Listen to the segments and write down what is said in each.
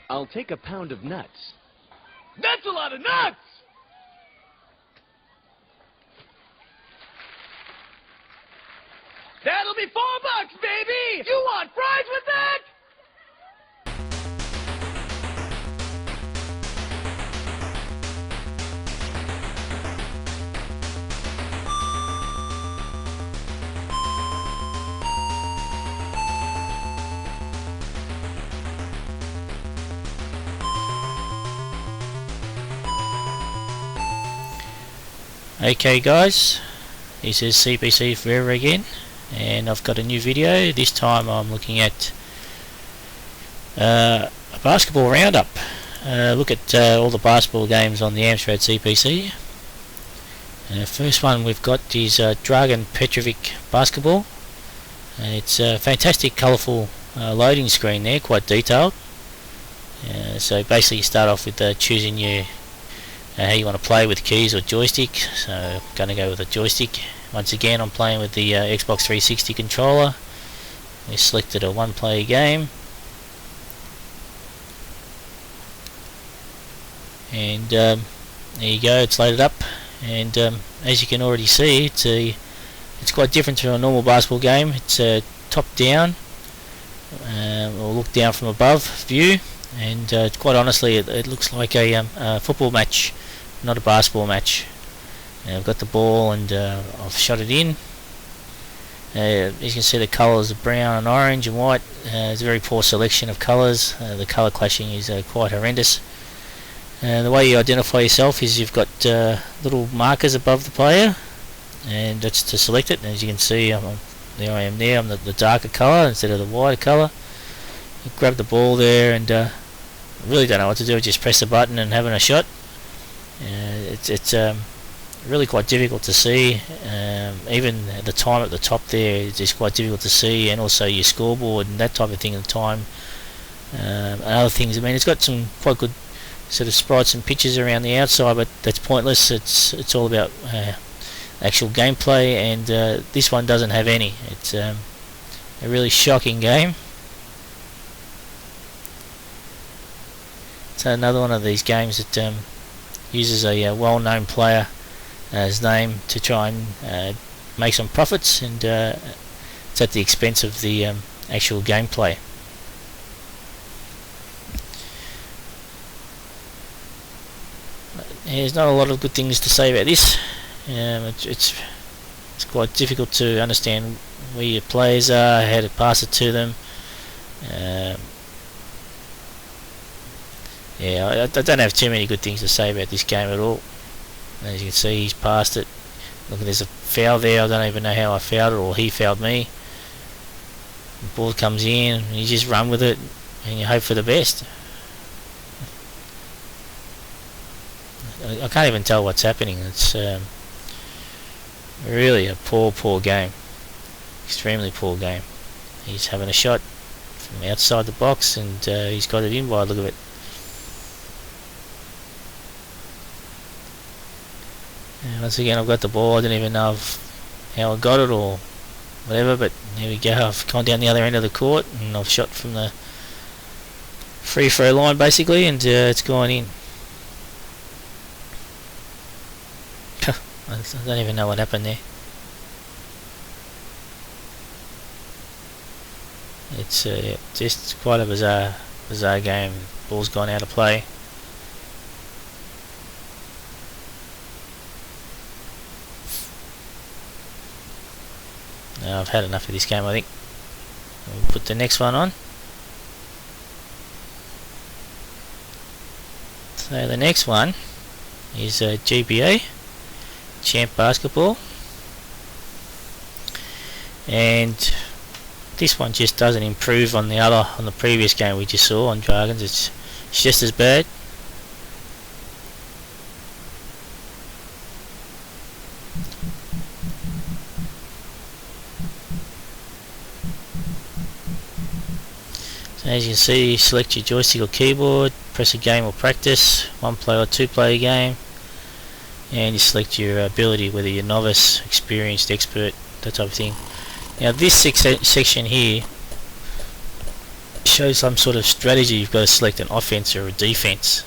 I'll take a pound of nuts. That's a lot of nuts! That'll be $4, baby! You want fries with that? Okay guys, this is CPC Forever again, and I've got a new video. This time I'm looking at a basketball roundup. Look at all the basketball games on the Amstrad CPC. First one we've got is Dragon Petrovic Basketball, and it's a fantastic colourful loading screen there, quite detailed. So basically you start off with choosing your how you want to play with keys or joystick. So I'm going to go with a joystick. Once again I'm playing with the Xbox 360 controller. We selected a one player game, and there you go, it's loaded up, and as you can already see, it's quite different to a normal basketball game. It's a top down or look down from above view, and quite honestly it looks like a football match, not a basketball match. I've got the ball and I've shot it in. As you can see, the colours are brown and orange and white. It's a very poor selection of colours. The colour clashing is quite horrendous. The way you identify yourself is you've got little markers above the player, and that's to select it. And as you can see, there I am there. I'm the darker colour instead of the whiter colour. You grab the ball there, and I really don't know what to do. Just press the button and having a shot. It's really quite difficult to see. Even the time at the top there is just quite difficult to see, and also your scoreboard and that type of thing at the time, and other things. I mean, it's got some quite good sort of sprites and pictures around the outside, but that's pointless. It's all about actual gameplay, and this one doesn't have any. It's a really shocking game. It's another one of these games that uses a well-known player his name to try and make some profits, and it's at the expense of the actual gameplay. There's not a lot of good things to say about this. It's quite difficult to understand where your players are, how to pass it to them. Yeah, I don't have too many good things to say about this game at all. As you can see, he's passed it. Look, there's a foul there. I don't even know how I fouled it, or he fouled me. The ball comes in, and you just run with it, and you hope for the best. I can't even tell what's happening. It's really a poor game. Extremely poor game. He's having a shot from outside the box, and he's got it in by the look of it. Once again, I've got the ball. I don't even know how I got it or whatever, but here we go. I've gone down the other end of the court, and I've shot from the free throw line basically, and it's gone in. I don't even know what happened there. It's just quite a bizarre game. Ball's gone out of play. I've had enough of this game, I think. We'll put the next one on. So the next one is Gpa Champ Basketball, and this one just doesn't improve on the previous game we just saw on Dragons. It's just as bad. As you can see, select your joystick or keyboard, press a game or practice, one player or two player game, and you select your ability, whether you're novice, experienced, expert, that type of thing. Now this section here shows some sort of strategy. You've got to select an offense or a defense,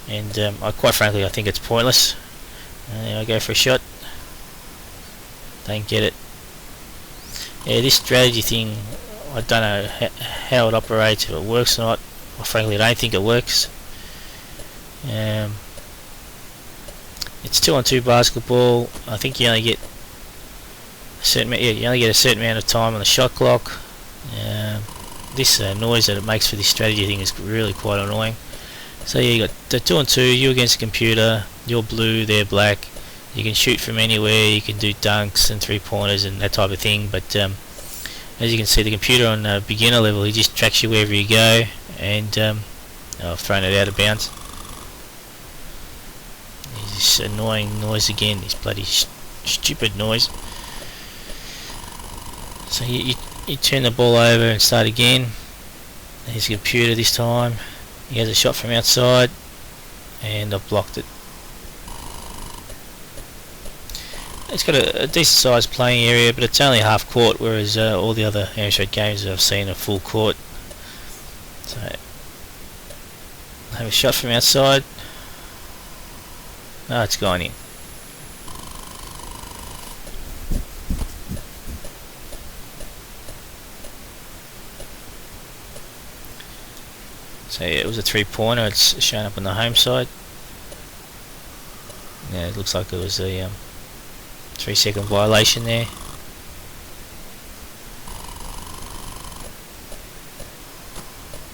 and quite frankly I think it's pointless. I go for a shot, don't get it. Yeah, this strategy thing, I don't know how it operates, if it works or not. Well, frankly I don't think it works. It's 2-on-2 basketball. I think you only get a certain amount of time on the shot clock. This noise that it makes for this strategy thing is really quite annoying. So yeah, you got the 2-on-2, you against the computer, you're blue, they're black. You can shoot from anywhere, you can do dunks and 3-pointers and that type of thing, but as you can see, the computer on beginner level, he just tracks you wherever you go, and I've thrown it out of bounds. This annoying noise again, this bloody stupid noise. So you turn the ball over and start again. There's the computer this time. He has a shot from outside, and I've blocked it. It's got a decent sized playing area, but it's only half court, whereas all the other Amstrad games I've seen are full court. So I have a shot from outside. Oh, it's gone in. So yeah, it was a 3-pointer. It's shown up on the home side. Yeah, it looks like it was a 3-second violation there.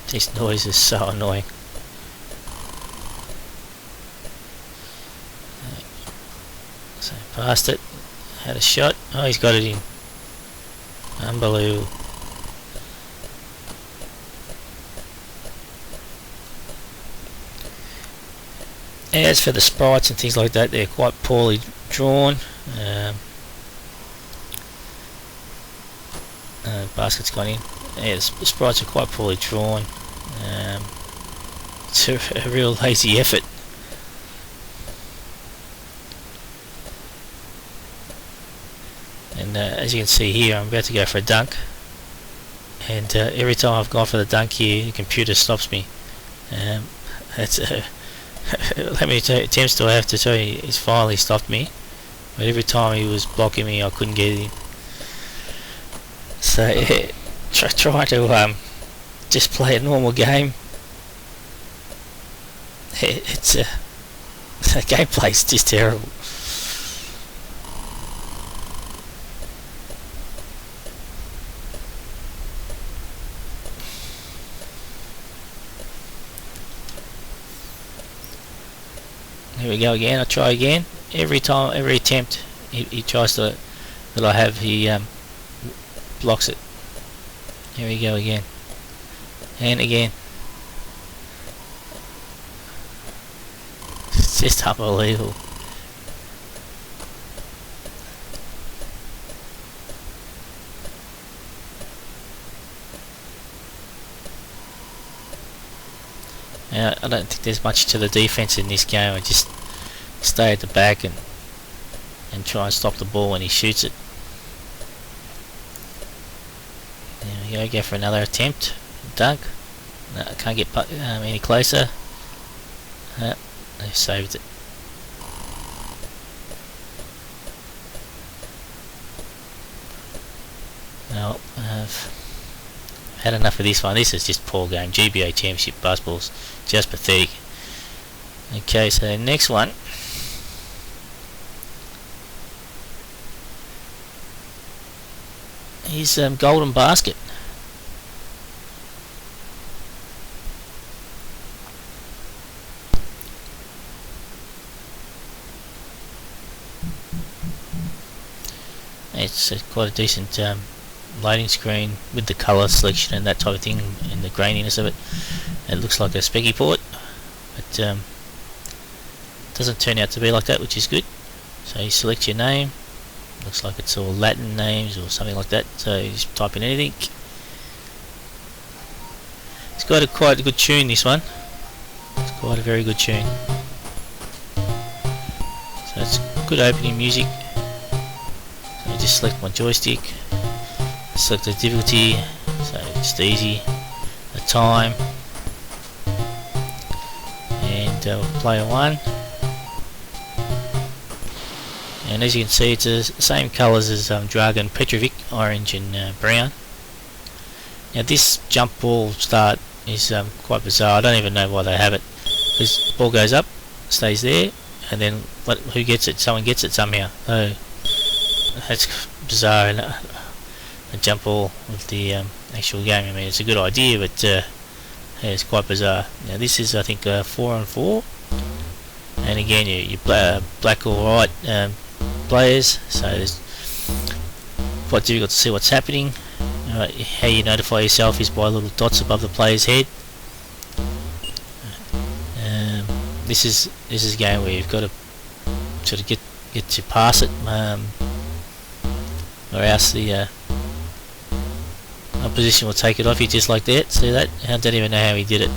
This noise is so annoying. So passed it, had a shot. Oh, he's got it in. Unbelievable. As for the sprites and things like that, they're quite poorly drawn. Basket's gone in. Yeah, the sprites are quite poorly drawn. It's a real lazy effort. And as you can see here, I'm about to go for a dunk, and every time I've gone for the dunk here, the computer stops me. That's how many attempts do I have to tell you? He's finally stopped me, but every time he was blocking me, I couldn't get him. So yeah, try to just play a normal game. It's the gameplay's just terrible. Here we go again. I'll try again. Every time, every attempt, he tries to that I have, he blocks it. Here we go again, and again. It's just unbelievable. Now, I don't think there's much to the defense in this game. I just stay at the back and try and stop the ball when he shoots it. There we go for another attempt. Dunk. No, I can't get any closer. They saved it. No, I've had enough of this one. This is just poor game. Gpa Championship Basketball's just pathetic. Okay, so the next one is Golden Basket. It's quite a decent lighting screen with the colour selection and that type of thing, and the graininess of it. It looks like a specky port, but doesn't turn out to be like that, which is good. So you select your name. Looks like it's all Latin names or something like that, so you just type in anything. It's got quite a good tune, this one. It's quite a very good tune. So it's good opening music. So I just select my joystick, select the difficulty, so just easy. I time, and player 1. And as you can see, it's the same colours as Dragon Petrovic, orange and brown. Now this jump ball start is quite bizarre. I don't even know why they have it. This ball goes up, stays there, and then who gets it? Someone gets it somehow. So that's bizarre. And a jump ball with the actual game. I mean, it's a good idea, but yeah, it's quite bizarre. Now this is, I think, 4-on-4, and again you play black or white players, so it's quite difficult to see what's happening. How you notify yourself is by little dots above the player's head. This is a game where you've got to sort of get to pass it, or else the opposition will take it off you just like that. See that? I don't even know how he did it.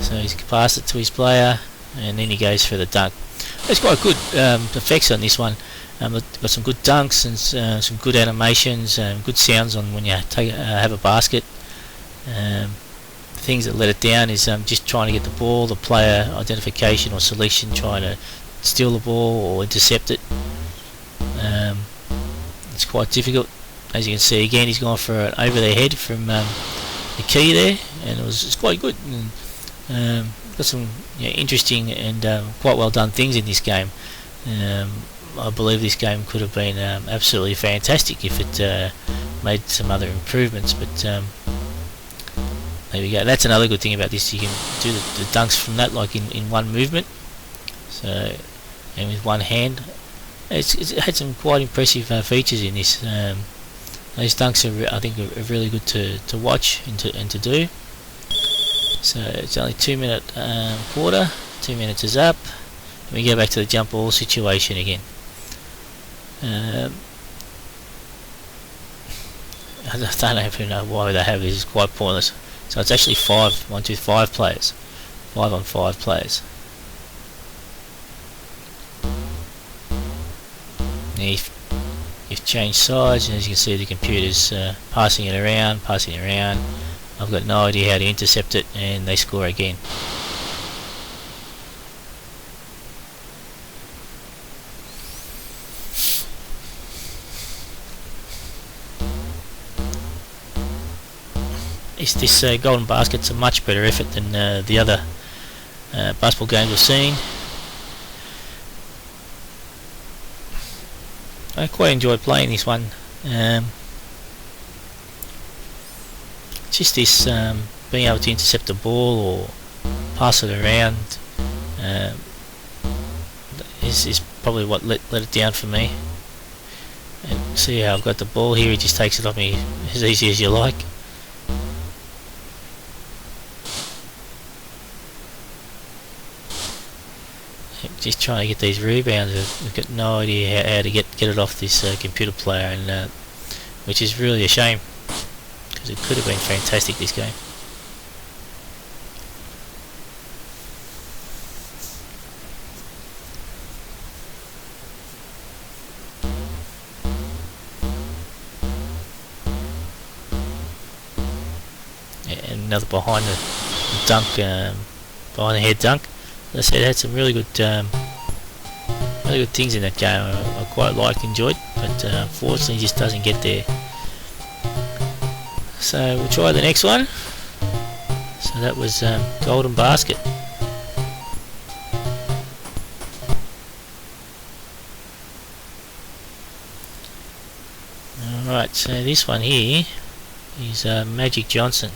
So he's passed it to his player, and then he goes for the dunk. It's quite good effects on this one. Got some good dunks and some good animations and good sounds on when you have a basket. Things that let it down is just trying to get the ball, the player identification or selection, trying to steal the ball or intercept it. It's quite difficult. As you can see, again, he's gone for an over their head from the key there, and it's quite good. And, got some interesting and quite well done things in this game. I believe this game could have been absolutely fantastic if it made some other improvements, but there we go. That's another good thing about this. You can do the dunks from that like in one movement, so, and with one hand. It's had some quite impressive features in this. These dunks are, I think, are really good to watch and to do. So it's only 2-minute quarter. 2 minutes is up. We go back to the jump ball situation again. I don't even know why they have this. It's quite pointless. So it's actually 5 players, 5-on-5 players. Now you've changed sides, and as you can see, the computer's passing it around. I've got no idea how to intercept it, and they score again. This golden basket's a much better effort than the other basketball games we've seen. I quite enjoy playing this one. Just this being able to intercept the ball or pass it around is probably what let it down for me. And see how I've got the ball here, he just takes it off me as easy as you like. Just trying to get these rebounds. I've got no idea how to get it off this computer player, and which is really a shame, because it could have been fantastic, this game. And another behind the dunk, behind the head dunk. As I said, it had some really good things in that game. I quite liked, enjoyed, but unfortunately, it just doesn't get there. So we'll try the next one. So that was Golden Basket. Alright, so this one here is Magic Johnson.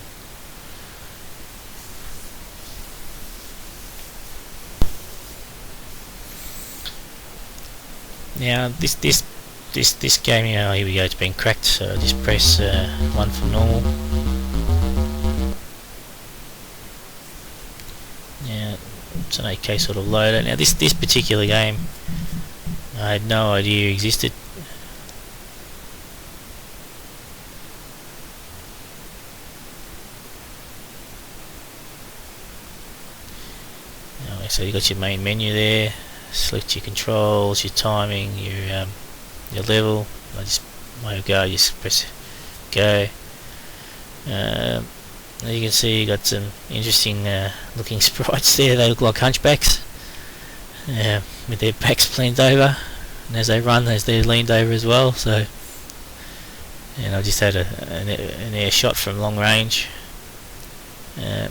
Now this game, here we go, it's been cracked, so just press 1 for normal. Now it's an 8K sort of loader. Now this particular game, I had no idea existed. So you got your main menu there. Select your controls, your timing, your level. I just want to go. Just press go. As you can see, you got some interesting looking sprites there. They look like hunchbacks with their backs leaned over, and as they run, they're leaned over as well. So, and I just had an air shot from long range. You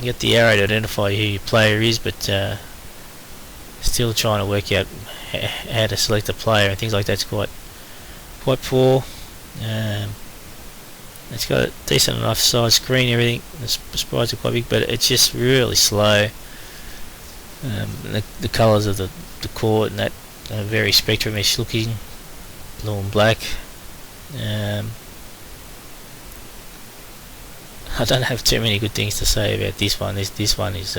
get the arrow to identify who your player is, but still trying to work out how to select a player and things like that's quite poor. It's got a decent enough size screen, everything. The sprites are quite big, but it's just really slow. The colours of the court and that are very spectrumish looking, blue and black. I don't have too many good things to say about this one. This one is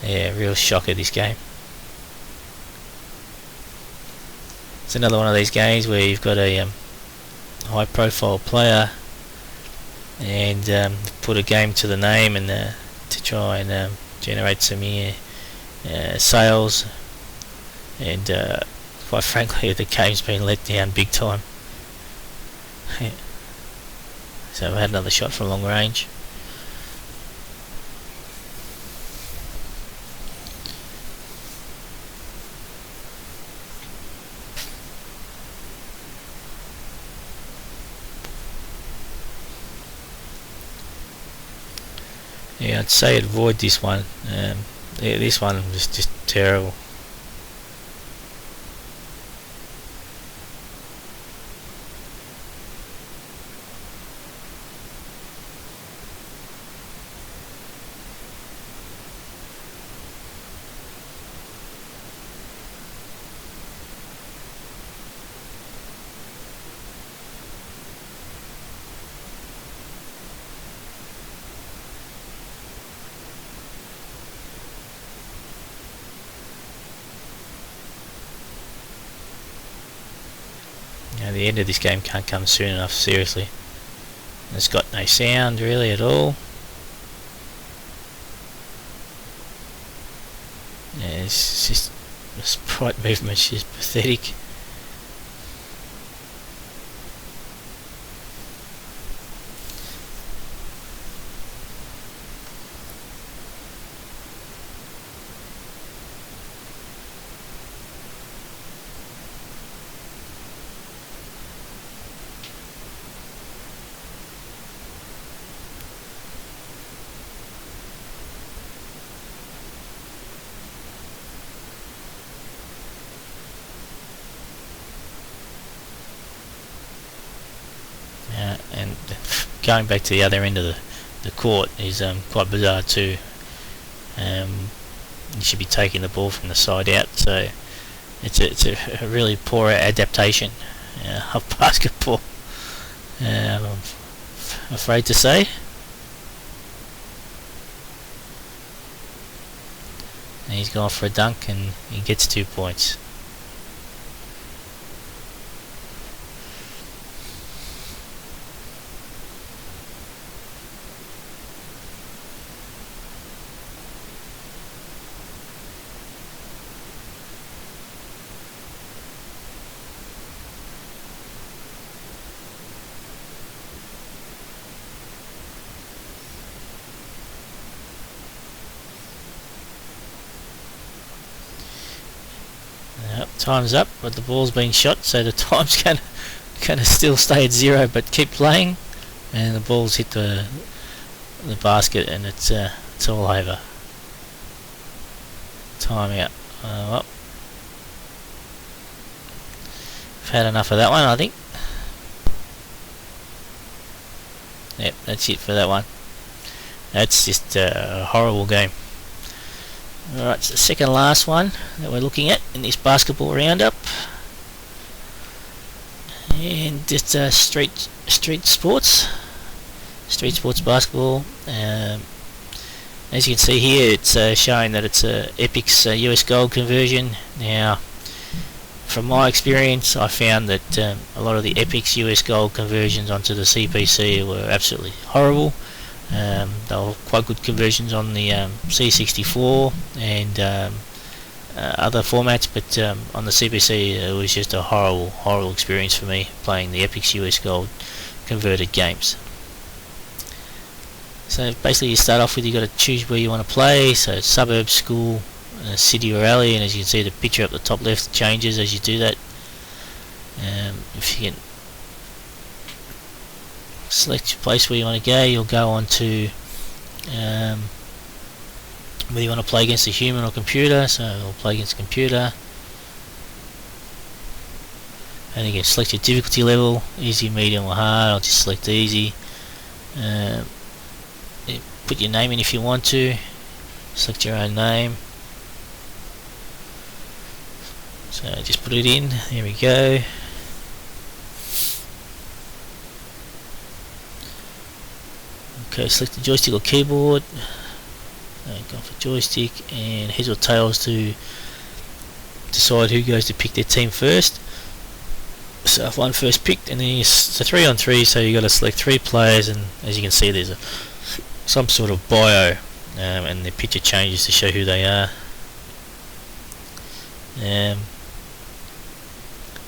yeah, real shocker, this game. It's another one of these games where you've got a high profile player and put a game to the name and to try and generate some sales, and quite frankly the game's been let down big time. So I had another shot from long range. Yeah, I'd say avoid this one. Yeah, this one was just terrible. The end of this game can't come soon enough, seriously. It's got no sound really at all. Yeah, it's just the sprite movement's just pathetic. And going back to the other end of the court is quite bizarre too. You should be taking the ball from the side out, so it's a really poor adaptation of basketball, I'm afraid to say. And he's gone for a dunk and he gets 2 points. Time's up, but the ball's been shot, so the time's gonna still stay at 0, but keep playing. And the ball's hit the basket, and it's all over. Time out. Well, I've had enough of that one, I think. Yep, that's it for that one. That's just a horrible game. Alright, it's the second last one that we're looking at in this basketball roundup, and it's street sports basketball. As you can see here, it's showing that it's a Epic's US gold conversion. Now, from my experience, I found that a lot of the Epic's US gold conversions onto the CPC were absolutely horrible. They were quite good conversions on the C64 and other formats, but on the CPC it was just a horrible experience for me playing the Epic's US Gold converted games. So basically you start off with, you got to choose where you want to play, so suburb, school, city or alley, and as you can see the picture up the top left changes as you do that. If you can select your place where you want to go, you'll go on to whether you want to play against a human or computer, so I'll play against computer. And you can select your difficulty level, easy, medium or hard. I'll just select easy. Put your name in if you want to, select your own name. So just put it in, there we go. Okay, select the joystick or keyboard. Go for joystick, and heads or tails to decide who goes to pick their team first. So if one first picked, and then it's a 3 on 3, so you got to select 3 players, and as you can see there's some sort of bio, and the picture changes to show who they are.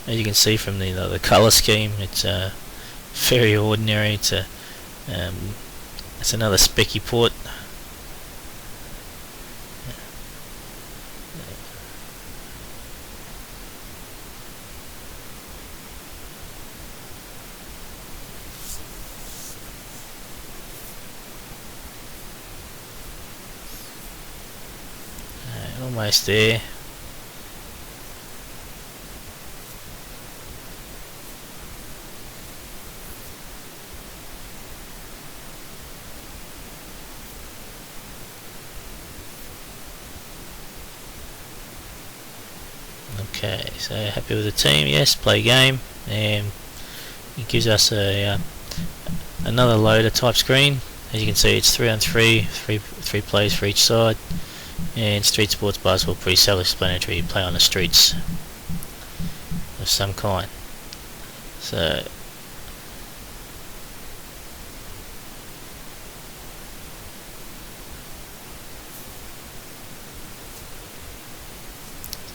As you can see from the colour scheme, it's very ordinary. It's another specky port. Almost there. Okay, so happy with the team? Yes, play game, and it gives us another loader type screen. As you can see, it's 3 on 3, three players for each side, and street sports basketball, pretty self-explanatory. You play on the streets of some kind. So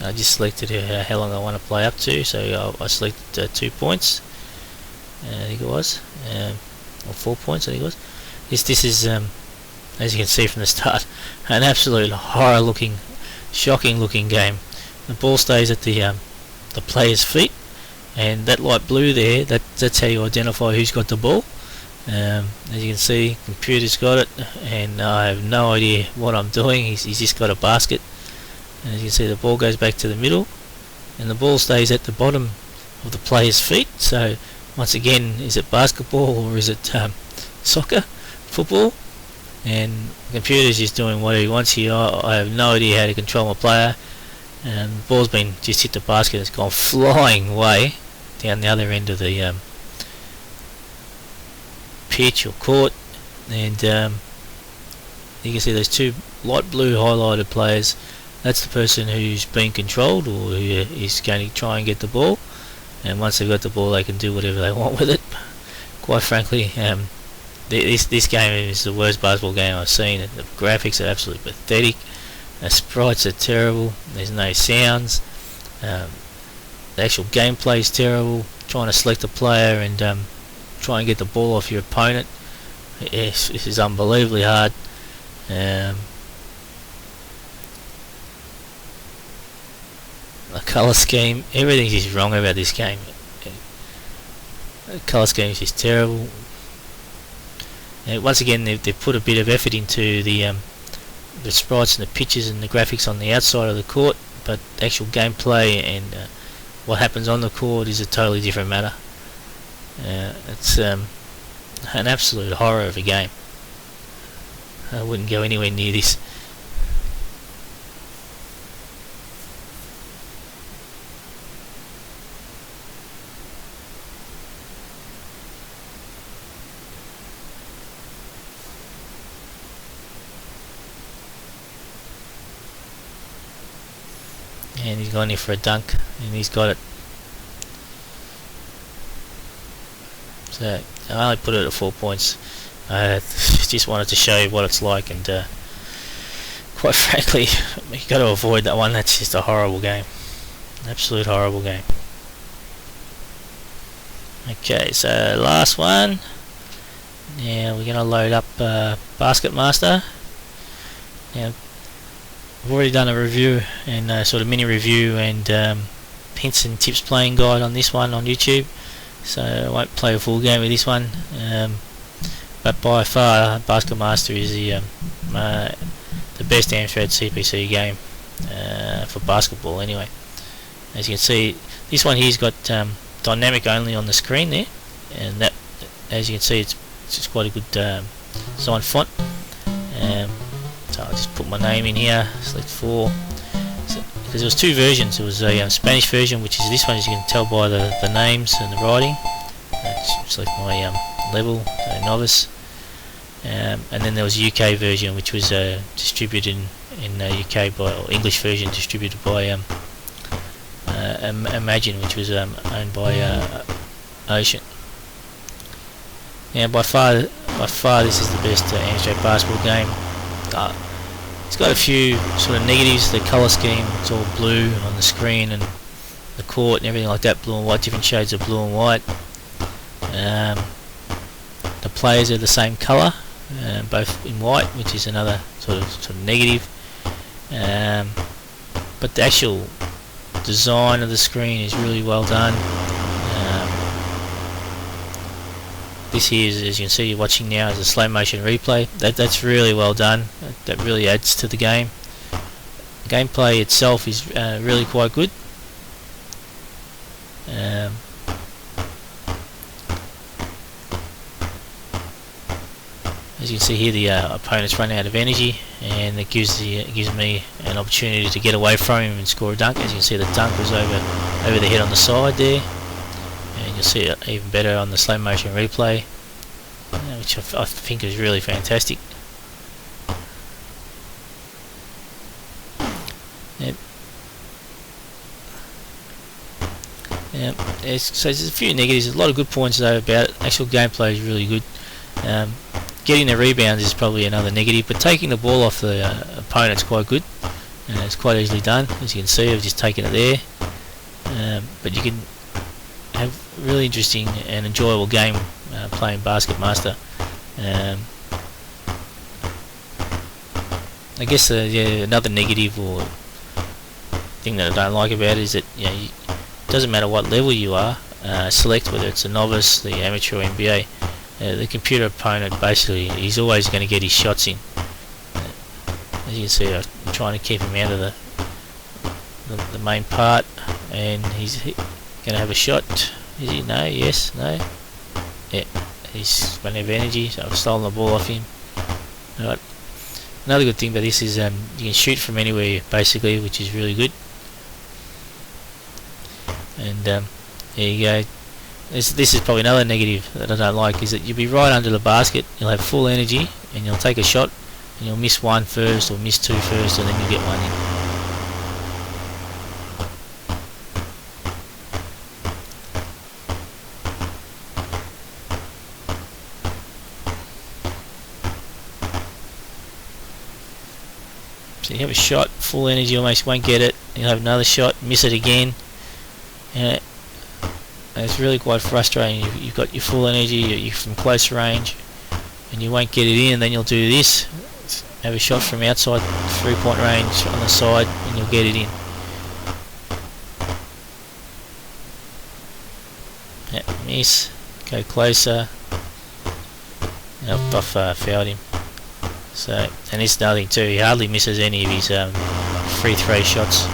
I just selected how long I want to play up to, so I selected 2 points, I think it was, or 4 points I think it was. This is, as you can see from the start, an absolute horror looking, shocking looking game. The ball stays at the player's feet, and that light blue there, that's how you identify who's got the ball. As you can see, computer's got it, and I have no idea what I'm doing. He's just got a basket. And as you can see, the ball goes back to the middle, and the ball stays at the bottom of the player's feet. So once again, is it basketball or is it soccer, football? And the computer's just doing what he wants here. I have no idea how to control my player, and the ball's been just hit the basket. It's gone flying away down the other end of the pitch or court, and you can see those 2 light blue highlighted players. That's the person who's being controlled, or who is going to try and get the ball, and once they've got the ball they can do whatever they want with it. Quite frankly, this game is the worst basketball game I've seen. The graphics are absolutely pathetic, the sprites are terrible, there's no sounds, the actual gameplay is terrible. Trying to select a player and try and get the ball off your opponent, this is unbelievably hard. The colour scheme, everything's just wrong about this game. The colour scheme is just terrible. And once again, they've put a bit of effort into the sprites and the pictures and the graphics on the outside of the court, but actual gameplay and what happens on the court is a totally different matter. It's an absolute horror of a game. I wouldn't go anywhere near this. And he's gone in for a dunk, and he's got it. So I only put it at 4 points. Just wanted to show you what it's like, and quite frankly, you got to avoid that one. That's just a horrible game, absolute horrible game. Okay, so last one, Now we're going to load up Basket Master. Now I've already done a review and sort of mini review and hints and tips playing guide on this one on YouTube, so I won't play a full game with this one, but by far Basket Master is the best Amstrad CPC game for basketball anyway. As you can see, this one here's got dynamic only on the screen there, and that, as you can see, it's just quite a good design font. So I'll just put my name in here, select 4, because there was 2 versions. There was a Spanish version, which is this one, as you can tell by the names and the writing. Select my level, so novice, and then there was a UK version, which was distributed in UK by, or English version distributed by Imagine, which was owned by Ocean. Now by far this is the best Amstrad basketball game. It's got a few sort of negatives. The colour scheme, it's all blue on the screen, and the court and everything like that, blue and white, different shades of blue and white. The players are the same colour, both in white, which is another sort of negative. But the actual design of the screen is really well done. This here is, as you can see, you're watching now, is a slow motion replay. That's really well done. That really adds to the game. The gameplay itself is really quite good. As you can see here, the opponent's run out of energy, and it gives me an opportunity to get away from him and score a dunk. As you can see, the dunk was over the head on the side there. And you'll see it even better on the slow motion replay, which I think is really fantastic. So there's a few negatives. There's a lot of good points though about it. Actual gameplay is really good. Getting the rebounds is probably another negative, but taking the ball off the opponent's quite good. It's quite easily done. As you can see, I've just taken it there. But you can have a really interesting and enjoyable game playing Basket Master. I guess another negative or thing that I don't like about it is that it doesn't matter what level you are, select whether it's a novice, the amateur or NBA. The computer opponent basically, he's always going to get his shots in. As you can see, I'm trying to keep him out of the main part, and he's going to have a shot. Is he? No. Yes. No. Yeah. He's running out of energy, so I've stolen the ball off him. Alright. Another good thing about this is you can shoot from anywhere basically, which is really good. And there you go. This is probably another negative that I don't like, is that you'll be right under the basket, you'll have full energy, and you'll take a shot, and you'll miss one first or miss two first, and then you get one in. So you have a shot, full energy, almost won't get it. You'll have another shot, miss it again. And it's really quite frustrating. You've got your full energy, you're from close range, and you won't get it in. Then you'll do this, have a shot from outside 3-point range on the side, and you'll get it in. Yeah, miss, go closer. I've fouled him. So, and this is another thing too, he hardly misses any of his free throw shots.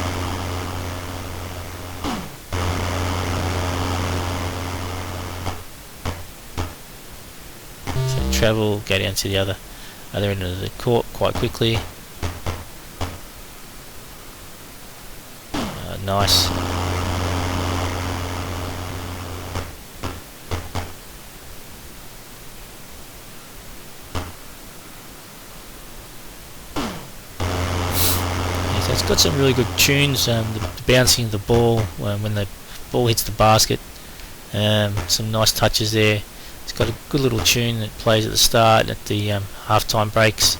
So travel, go down to the other end of the court quite quickly. Nice. It's got some really good tunes, the bouncing of the ball when the ball hits the basket, some nice touches there. It's got a good little tune that plays at the start and at the half-time breaks.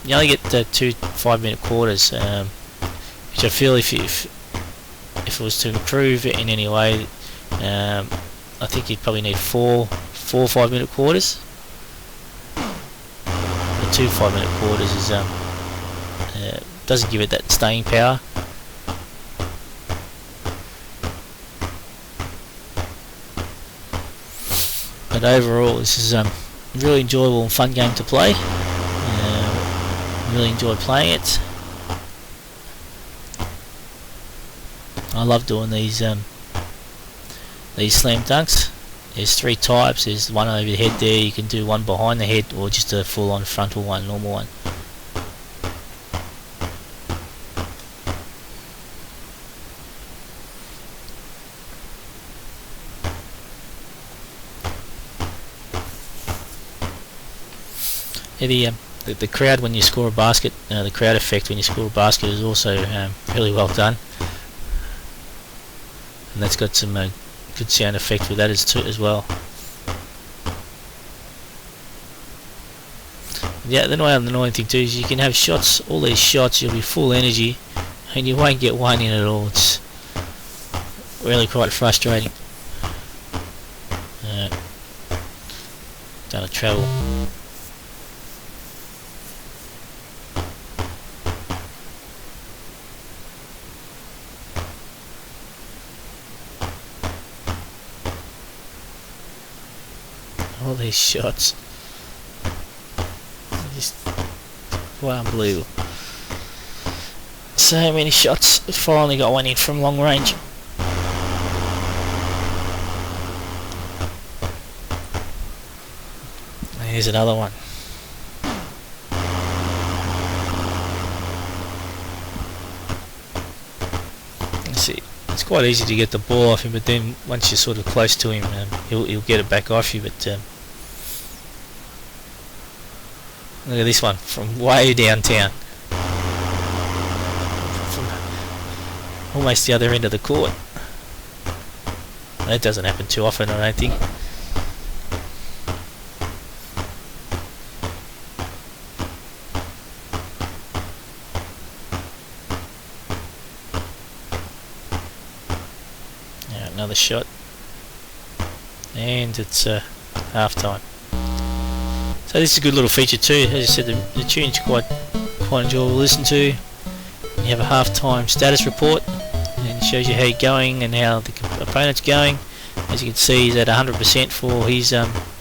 You only get 2 5-minute quarters, which I feel if it was to improve in any way, I think you'd probably need 4 4 5-minute quarters. The 2 5-minute quarters is doesn't give it that staying power. But overall, this is a really enjoyable and fun game to play. Really enjoy playing it. I love doing these slam dunks. There's 3 types. There's one over the head there. You can do one behind the head, or just a full-on frontal one, normal one. Yeah, the crowd when you score a basket, the crowd effect when you score a basket is also really well done, and that's got some good sound effect with that as well. Yeah, the annoying thing too is you can have shots, all these shots, you'll be full energy, and you won't get one in at all. It's really quite frustrating. Done a travel. All these shots, just unbelievable. So many shots. Finally got one in from long range. Here's another one. Let's see. It's quite easy to get the ball off him, but then once you're sort of close to him, he'll get it back off you. But look at this one from way downtown, from almost the other end of the court. That doesn't happen too often, I don't think. Another shot, and it's half time. So this is a good little feature too. As I said, the tune's quite enjoyable to listen to. You have a half-time status report, and it shows you how you're going and how the opponent's going. As you can see, he's at 100% for his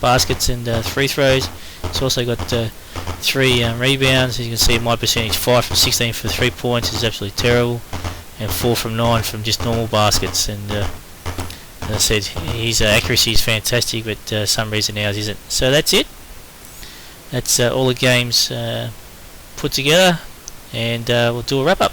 baskets and free throws. He's also got 3 rebounds. As you can see, my percentage 5 from 16 for 3 points is absolutely terrible, and 4 from 9 from just normal baskets. And as I said, his accuracy is fantastic, but some reason ours isn't. So that's it. That's all the games put together, and we'll do a wrap up.